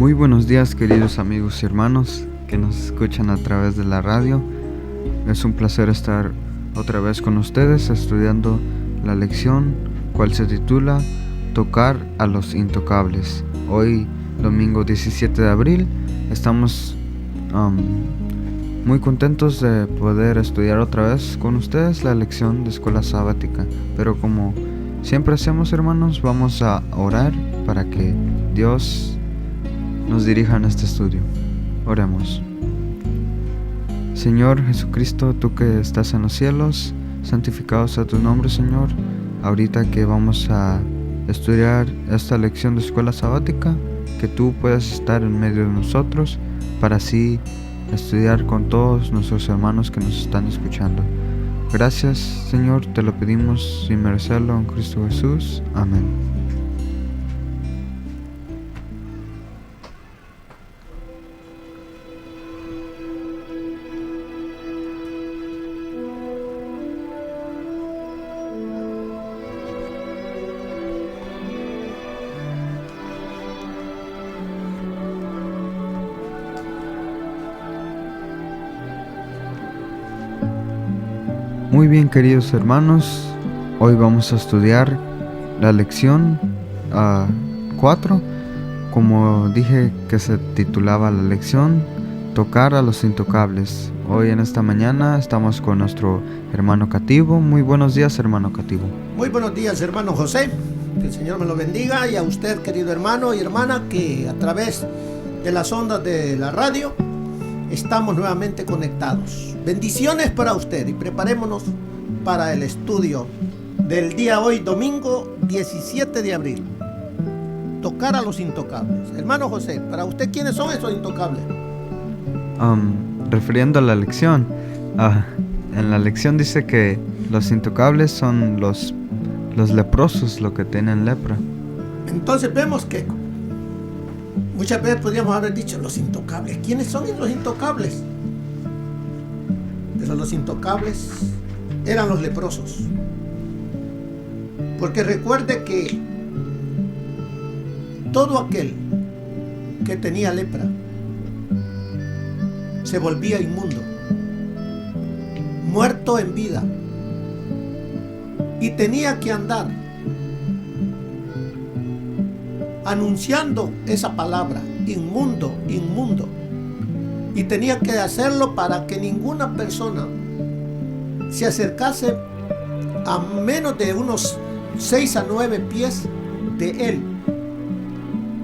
Muy buenos días, queridos amigos y hermanos que nos escuchan a través de la radio. Es un placer estar otra vez con ustedes estudiando la lección cual se titula Tocar a los intocables. Hoy, domingo 17 de abril, estamos muy contentos de poder estudiar otra vez con ustedes la lección de escuela sabática. Pero como siempre hacemos, hermanos, vamos a orar para que Dios nos dirija en este estudio. Oremos. Señor Jesucristo, tú que estás en los cielos, santificado sea tu nombre, Señor. Ahorita que vamos a estudiar esta lección de escuela sabática, que tú puedas estar en medio de nosotros para así estudiar con todos nuestros hermanos que nos están escuchando. Gracias, Señor, te lo pedimos sin merecerlo en Cristo Jesús. Amén. Muy bien, queridos hermanos, hoy vamos a estudiar la lección 4, como dije que se titulaba la lección Tocar a los intocables. Hoy en esta mañana estamos con nuestro hermano Cativo. Muy buenos días, hermano Cativo. Muy buenos días, hermano José, que el Señor me lo bendiga, y a usted, querido hermano y hermana, que a través de las ondas de la radio estamos nuevamente conectados. Bendiciones para usted y preparémonos para el estudio del día hoy, domingo 17 de abril. Tocar a los intocables. Hermano José, para usted, ¿quiénes son esos intocables? Refiriendo a la lección, en la lección dice que los intocables son los leprosos, los que tienen lepra. Entonces vemos que muchas veces podríamos haber dicho los intocables. ¿Quiénes son los intocables? Pero los intocables eran los leprosos. Porque recuerde que todo aquel que tenía lepra se volvía inmundo, muerto en vida, y tenía que andar anunciando esa palabra, inmundo, inmundo, y tenía que hacerlo para que ninguna persona se acercase a menos de unos 6 a 9 pies de él,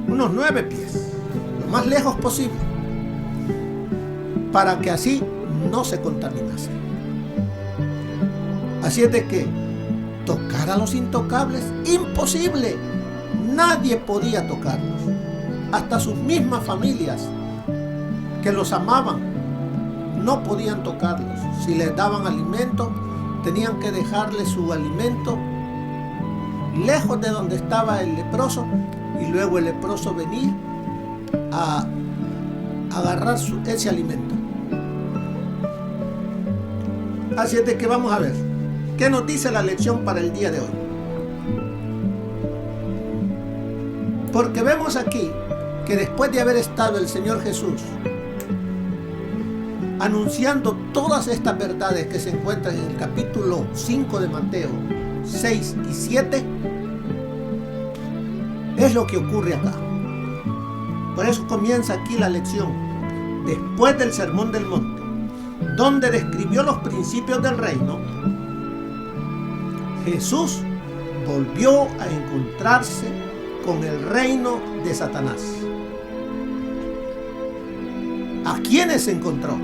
unos 9 pies, lo más lejos posible, para que así no se contaminase. Así es de que tocar a los intocables, imposible. Nadie podía tocarlos. Hasta sus mismas familias que los amaban no podían tocarlos. Si les daban alimento, tenían que dejarle su alimento lejos de donde estaba el leproso, y luego el leproso venía a agarrar ese alimento. Así es de que vamos a ver qué nos dice la lección para el día de hoy. Porque vemos aquí que después de haber estado el Señor Jesús anunciando todas estas verdades que se encuentran en el capítulo 5 de Mateo 6 y 7, es lo que ocurre acá. Por eso comienza aquí la lección, después del Sermón del Monte, donde describió los principios del reino. Jesús volvió a encontrarse con el reino de Satanás. ¿A quiénes se encontró?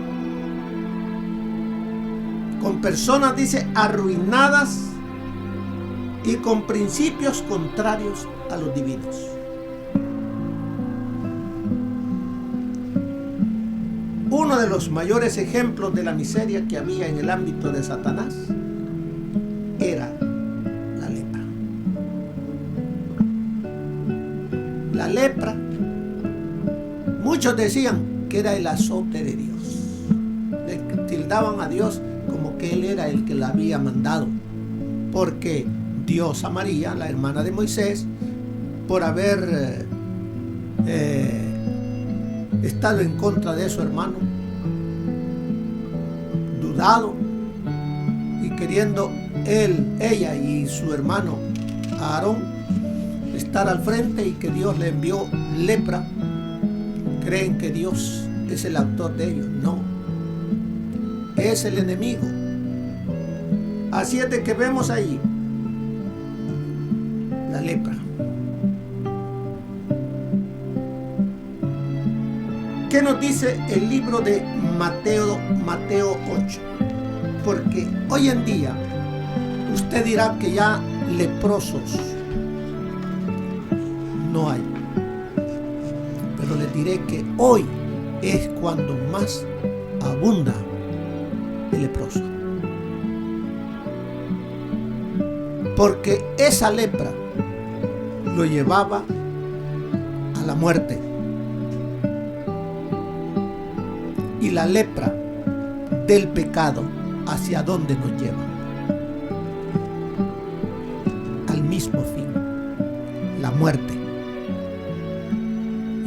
Con personas, dice, arruinadas y con principios contrarios a los divinos. Uno de los mayores ejemplos de la miseria que había en el ámbito de Satanás era la lepra. La lepra, muchos decían que era el azote de Dios. Le tildaban a Dios como que Él era el que la había mandado, porque Dios a María, la hermana de Moisés, por haber estado en contra de su hermano, dudado y queriendo ella y su hermano Aarón estar al frente y que Dios le envió lepra, creen que Dios es el autor de ellos. No, es el enemigo. Así es de que vemos ahí la lepra. ¿Qué nos dice el libro de Mateo 8? Porque hoy en día usted dirá que ya leprosos no hay, pero les diré que hoy es cuando más abunda el leproso, porque esa lepra lo llevaba a la muerte, y la lepra del pecado, ¿hacia dónde nos lleva? Al mismo fin, la muerte.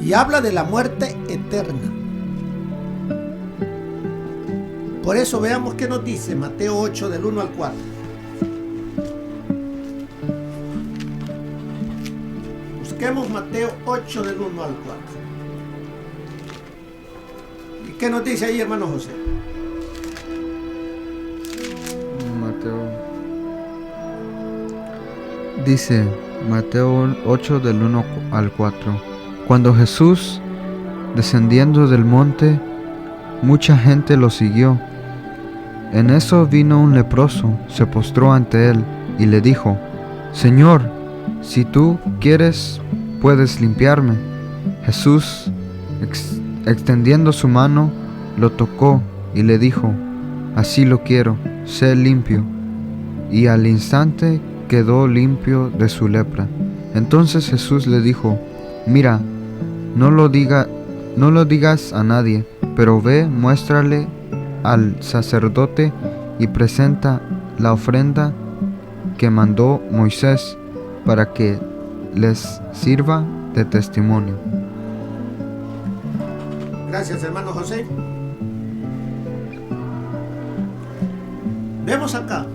Y habla de la muerte eterna. Por eso veamos qué nos dice Mateo 8 del 1 al 4. Busquemos Mateo 8 del 1 al 4. ¿Y qué nos dice ahí, hermano José? Dice Mateo 8 del 1 al 4. Cuando Jesús, descendiendo del monte, mucha gente lo siguió. En eso vino un leproso, se postró ante él y le dijo: Señor, si tú quieres, puedes limpiarme. Jesús, extendiendo su mano, lo tocó y le dijo: Así lo quiero, sé limpio. Y al instante quedó limpio de su lepra. Entonces Jesús le dijo: Mira, no lo digas a nadie, pero ve, muéstrale al sacerdote y presenta la ofrenda que mandó Moisés para que les sirva de testimonio. Gracias, hermano José. Vemos acá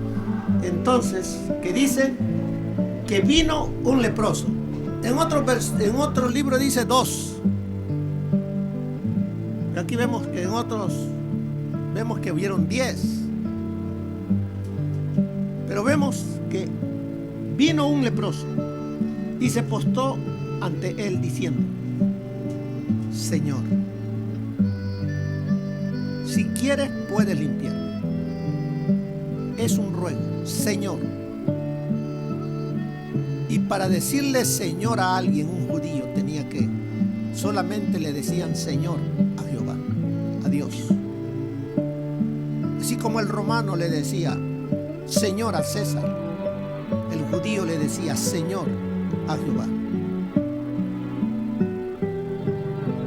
entonces que dice que vino un leproso. En otro libro dice 2. Aquí vemos que en otros vemos que hubieron 10. Pero vemos que vino un leproso y se postró ante él diciendo: Señor, si quieres puedes limpiar. Es un ruego, Señor. Y para decirle Señor a alguien, un judío, tenía que solamente le decían Señor a Jehová, a Dios. Así como el romano le decía Señor a César, el judío le decía Señor a Jehová.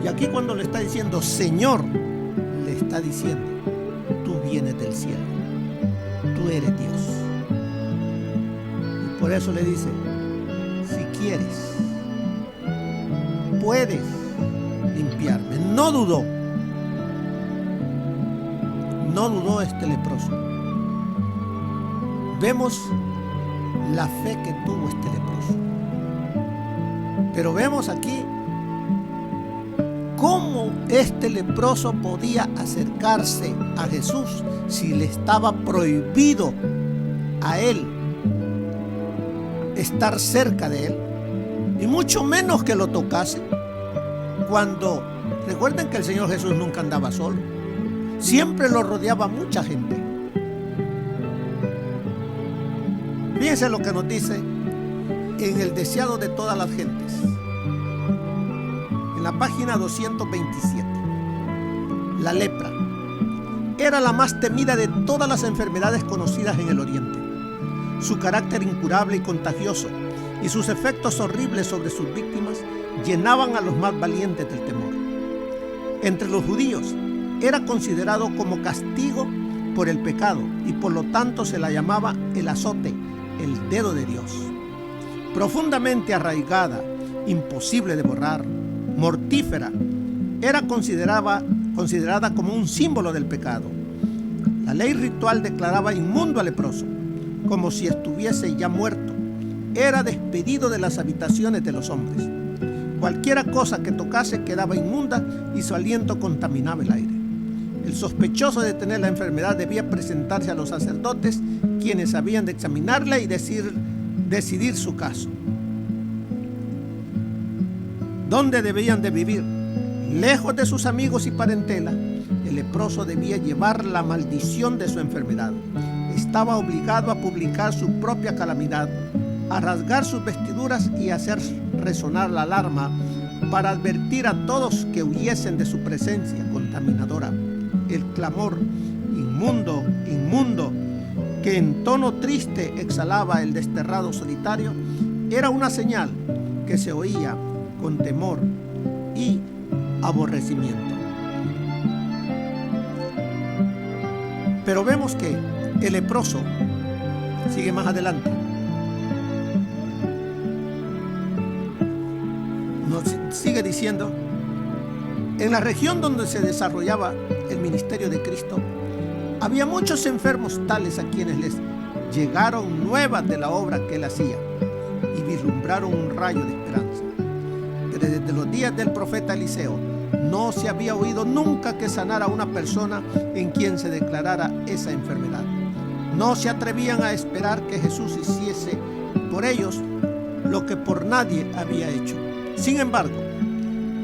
Y aquí cuando le está diciendo Señor, le está diciendo: tú vienes del cielo, tú eres Dios. Y por eso le dice: si quieres, puedes limpiarme. No dudó este leproso. Vemos la fe que tuvo este leproso. Pero vemos aquí cómo este leproso podía acercarse a Jesús si le estaba prohibido a él estar cerca de él, y mucho menos que lo tocase. Cuando recuerden que el Señor Jesús nunca andaba solo, siempre lo rodeaba mucha gente. Fíjense lo que nos dice en el deseado de todas las gentes, en la página 227. La lepra era la más temida de todas las enfermedades conocidas en el Oriente. Su carácter incurable y contagioso y sus efectos horribles sobre sus víctimas llenaban a los más valientes del temor. Entre los judíos era considerado como castigo por el pecado y por lo tanto se la llamaba el azote, el dedo de Dios. Profundamente arraigada, imposible de borrar, mortífera, era considerada como un símbolo del pecado. La ley ritual declaraba inmundo al leproso, como si estuviese ya muerto. Era despedido de las habitaciones de los hombres. Cualquiera cosa que tocase quedaba inmunda y su aliento contaminaba el aire. El sospechoso de tener la enfermedad debía presentarse a los sacerdotes, quienes habían de examinarla y decidir su caso. ¿Dónde debían de vivir? Lejos de sus amigos y parentela. El leproso debía llevar la maldición de su enfermedad. Estaba obligado a publicar su propia calamidad, a rasgar sus vestiduras y hacer resonar la alarma para advertir a todos que huyesen de su presencia contaminadora. El clamor inmundo, inmundo, que en tono triste exhalaba el desterrado solitario, era una señal que se oía con temor y aborrecimiento. Pero vemos que el leproso sigue más adelante. Nos sigue diciendo: en la región donde se desarrollaba el ministerio de Cristo, había muchos enfermos tales a quienes les llegaron nuevas de la obra que él hacía y vislumbraron un rayo de esperanza. Que desde los días del profeta Eliseo no se había oído nunca que sanara a una persona en quien se declarara esa enfermedad. No se atrevían a esperar que Jesús hiciese por ellos lo que por nadie había hecho. Sin embargo,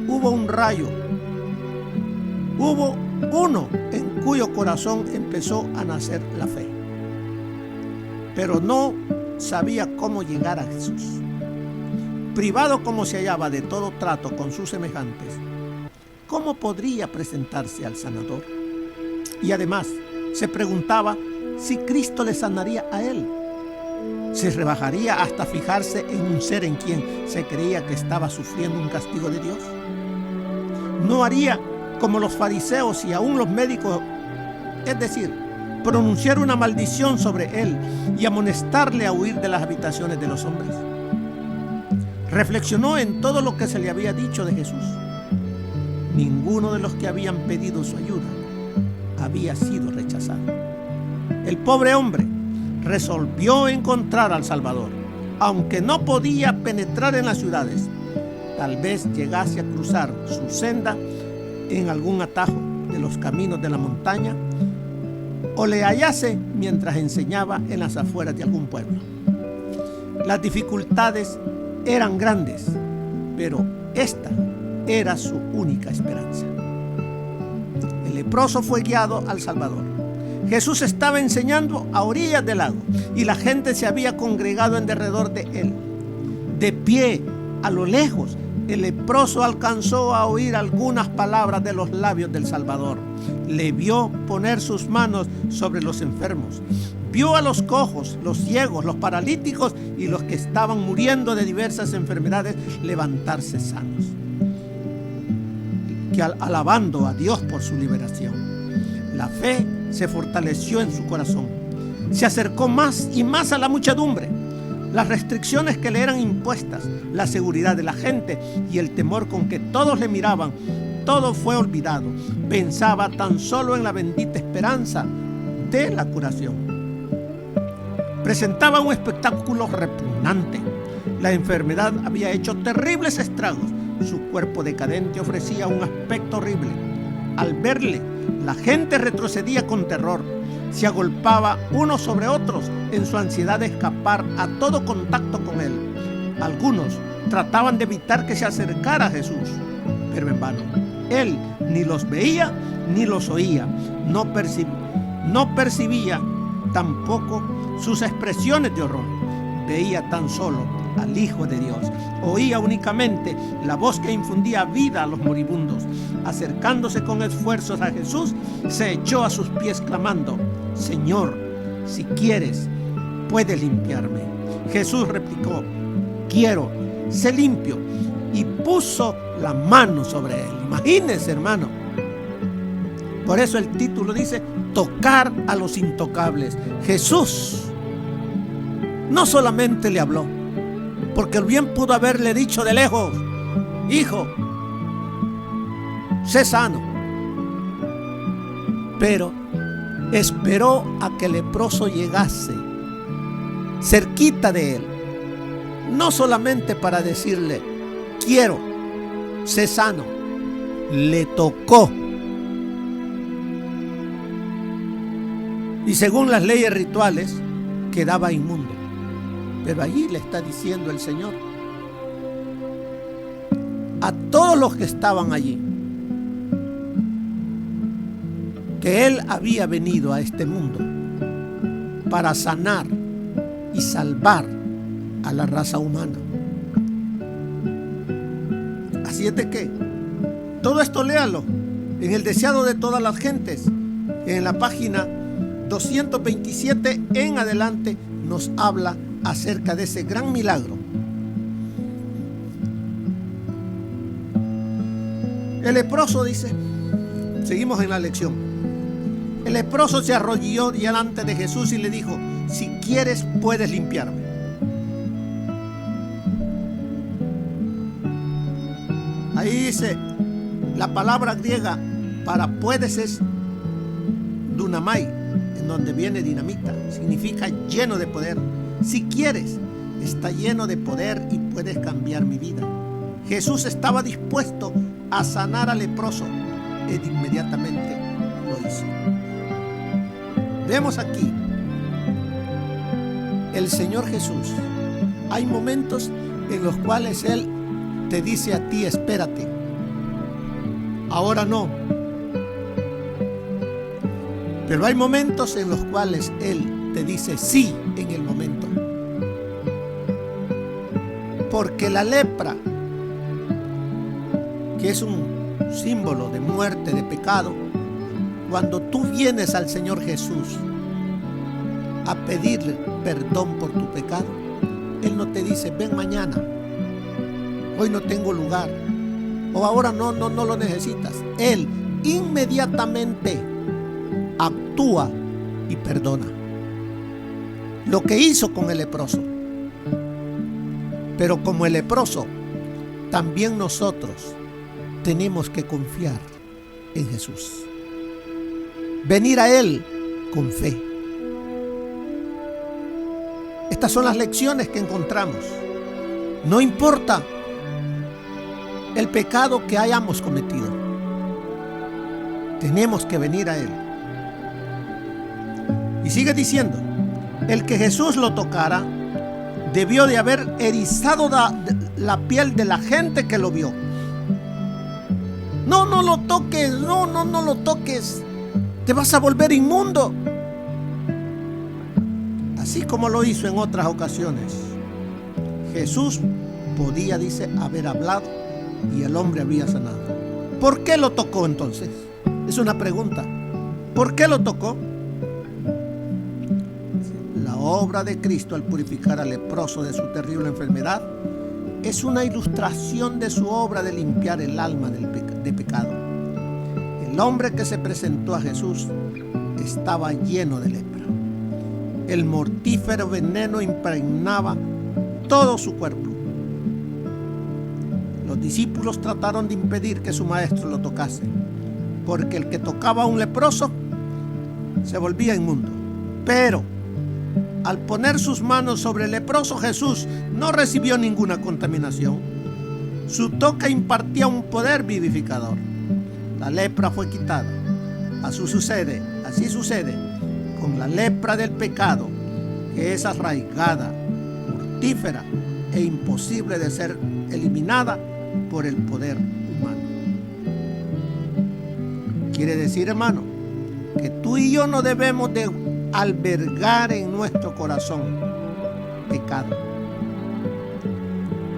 hubo uno en cuyo corazón empezó a nacer la fe, pero no sabía cómo llegar a Jesús. Privado como se hallaba de todo trato con sus semejantes, ¿cómo podría presentarse al sanador? Y además se preguntaba si Cristo le sanaría a él. ¿Se rebajaría hasta fijarse en un ser en quien se creía que estaba sufriendo un castigo de Dios? ¿No haría como los fariseos y aún los médicos, es decir, pronunciar una maldición sobre él y amonestarle a huir de las habitaciones de los hombres? Reflexionó en todo lo que se le había dicho de Jesús. Ninguno de los que habían pedido su ayuda había sido rechazado. El pobre hombre resolvió encontrar al Salvador, aunque no podía penetrar en las ciudades. Tal vez llegase a cruzar su senda en algún atajo de los caminos de la montaña, o le hallase mientras enseñaba en las afueras de algún pueblo. Las dificultades eran grandes, pero esta era su única esperanza. El leproso fue guiado al Salvador. Jesús estaba enseñando a orillas del lago y la gente se había congregado en derredor de él. De pie, a lo lejos, el leproso alcanzó a oír algunas palabras de los labios del Salvador. Le vio poner sus manos sobre los enfermos. Vio a los cojos, los ciegos, los paralíticos y los que estaban muriendo de diversas enfermedades levantarse sanos, alabando a Dios por su liberación. La fe se fortaleció en su corazón. Se acercó más y más a la muchedumbre. Las restricciones que le eran impuestas, la seguridad de la gente y el temor con que todos le miraban, todo fue olvidado. Pensaba tan solo en la bendita esperanza de la curación. Presentaba un espectáculo repugnante. La enfermedad había hecho terribles estragos. Su cuerpo decadente ofrecía un aspecto horrible. Al verle, la gente retrocedía con terror. Se agolpaba unos sobre otros en su ansiedad de escapar a todo contacto con él. Algunos trataban de evitar que se acercara a Jesús, pero en vano. Él ni los veía ni los oía. No percibía tampoco sus expresiones de horror. Veía tan solo al Hijo de Dios. Oía únicamente la voz que infundía vida a los moribundos. Acercándose con esfuerzos a Jesús, se echó a sus pies clamando: Señor, si quieres, puedes limpiarme. Jesús replicó: quiero, sé limpio, y puso la mano sobre él. Imagínense, hermano. Por eso el título dice: tocar a los intocables. Jesús no solamente le habló, porque bien pudo haberle dicho de lejos: hijo, sé sano. Pero esperó a que el leproso llegase cerquita de él, no solamente para decirle, quiero, sé sano. Le tocó. Y según las leyes rituales, quedaba inmundo. Pero allí le está diciendo el Señor a todos los que estaban allí que Él había venido a este mundo para sanar y salvar a la raza humana. Así es de que todo esto léalo en el deseado de todas las gentes. En la página 227 en adelante nos habla acerca de ese gran milagro. El leproso dice, seguimos en la lección. El leproso se arrodilló delante de Jesús y le dijo, si quieres puedes limpiarme. Ahí dice, la palabra griega para puedes es dunamai, en donde viene dinamita, significa lleno de poder. Si quieres, está lleno de poder y puedes cambiar mi vida. Jesús estaba dispuesto a sanar al leproso e inmediatamente lo hizo. Vemos aquí, el Señor Jesús, hay momentos en los cuales Él te dice a ti, espérate, ahora no. Pero hay momentos en los cuales Él te dice sí en el momento. Porque la lepra, que es un símbolo de muerte, de pecado, cuando tú vienes al Señor Jesús a pedirle perdón por tu pecado, Él no te dice, ven mañana, hoy no tengo lugar, o ahora no lo necesitas. Él inmediatamente actúa y perdona. Lo que hizo con el leproso. Pero como el leproso, también nosotros tenemos que confiar en Jesús. Venir a Él con fe. Estas son las lecciones que encontramos. No importa el pecado que hayamos cometido, tenemos que venir a Él. Y sigue diciendo, el que Jesús lo tocara debió de haber erizado la piel de la gente que lo vio. No lo toques, no lo toques, te vas a volver inmundo. Así como lo hizo en otras ocasiones. Jesús podía, dice, haber hablado y el hombre había sanado. ¿Por qué lo tocó entonces? Es una pregunta. ¿Por qué lo tocó? La obra de Cristo al purificar al leproso de su terrible enfermedad es una ilustración de su obra de limpiar el alma de pecado. El hombre que se presentó a Jesús estaba lleno de lepra. El mortífero veneno impregnaba todo su cuerpo. Los discípulos trataron de impedir que su maestro lo tocase, porque el que tocaba a un leproso se volvía inmundo. Pero al poner sus manos sobre el leproso, Jesús no recibió ninguna contaminación. Su toque impartía un poder vivificador. La lepra fue quitada. Así sucede con la lepra del pecado, que es arraigada, mortífera e imposible de ser eliminada por el poder humano. Quiere decir, hermano, que tú y yo no debemos de albergar en nuestro corazón pecado.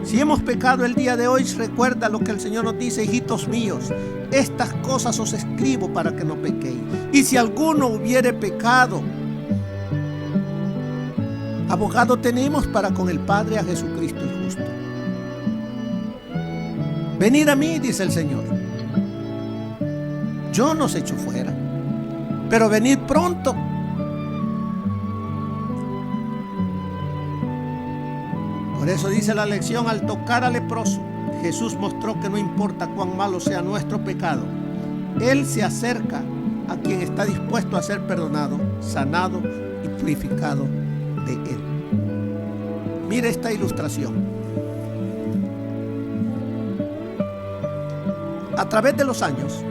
Si hemos pecado el día de hoy, recuerda lo que el Señor nos dice: hijitos míos, estas cosas os escribo para que no pequéis. Y si alguno hubiere pecado, abogado tenemos para con el Padre, a Jesucristo el justo. Venid a mí, dice el Señor. Yo no os echo fuera, pero venid pronto. Por eso dice la lección: al tocar al leproso, Jesús mostró que no importa cuán malo sea nuestro pecado, Él se acerca a quien está dispuesto a ser perdonado, sanado y purificado de Él. Mire esta ilustración. A través de los años,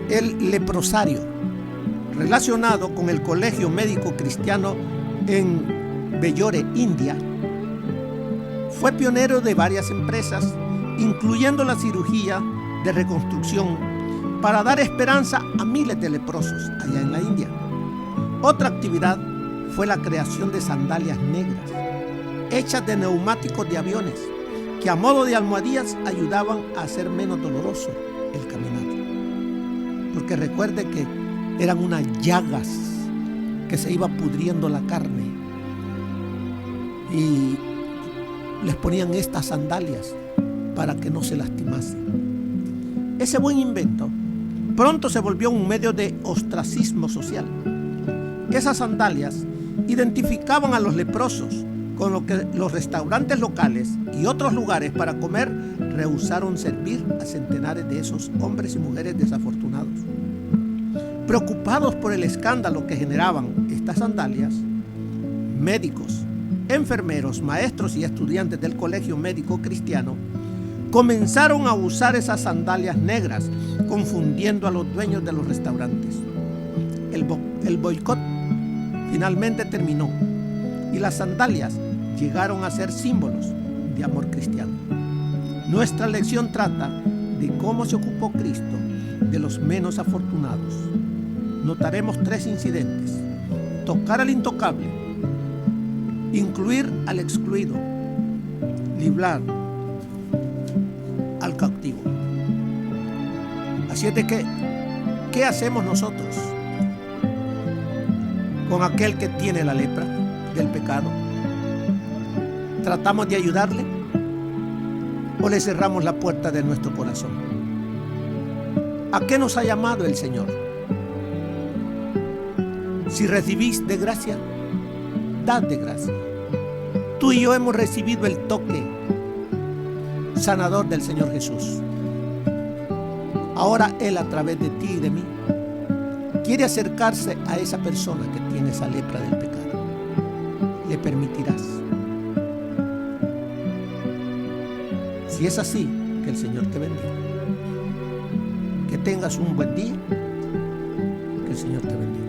el leprosario, relacionado con el Colegio Médico Cristiano en Vellore, India, fue pionero de varias empresas, incluyendo la cirugía de reconstrucción para dar esperanza a miles de leprosos allá en la India. Otra actividad fue la creación de sandalias negras, hechas de neumáticos de aviones, que a modo de almohadillas ayudaban a hacer menos doloroso el caminar. Porque recuerde que eran unas llagas que se iba pudriendo la carne y les ponían estas sandalias para que no se lastimasen. Ese buen invento pronto se volvió un medio de ostracismo social. Esas sandalias identificaban a los leprosos, con lo que los restaurantes locales y otros lugares para comer rehusaron servir a centenares de esos hombres y mujeres desafortunados. Preocupados por el escándalo que generaban estas sandalias, médicos, enfermeros, maestros y estudiantes del Colegio Médico Cristiano comenzaron a usar esas sandalias negras, confundiendo a los dueños de los restaurantes. El boicot finalmente terminó y las sandalias llegaron a ser símbolos de amor cristiano. Nuestra lección trata de cómo se ocupó Cristo de los menos afortunados. Notaremos 3 incidentes: tocar al intocable, incluir al excluido, librar al cautivo. Así es de que, ¿qué hacemos nosotros con aquel que tiene la lepra del pecado? ¿Tratamos de ayudarle o le cerramos la puerta de nuestro corazón? ¿A qué nos ha llamado el Señor? Si recibís de gracia, dad de gracia. Tú y yo hemos recibido el toque sanador del Señor Jesús. Ahora Él, a través de ti y de mí, quiere acercarse a esa persona que tiene esa lepra del pecado. ¿Le permitirás? Si es así, que el Señor te bendiga. Que tengas un buen día. Que el Señor te bendiga.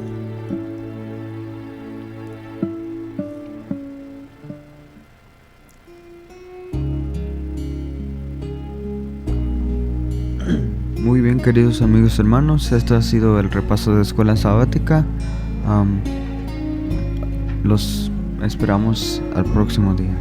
Muy bien, queridos amigos y hermanos, este ha sido el repaso de Escuela Sabática. Los esperamos al próximo día.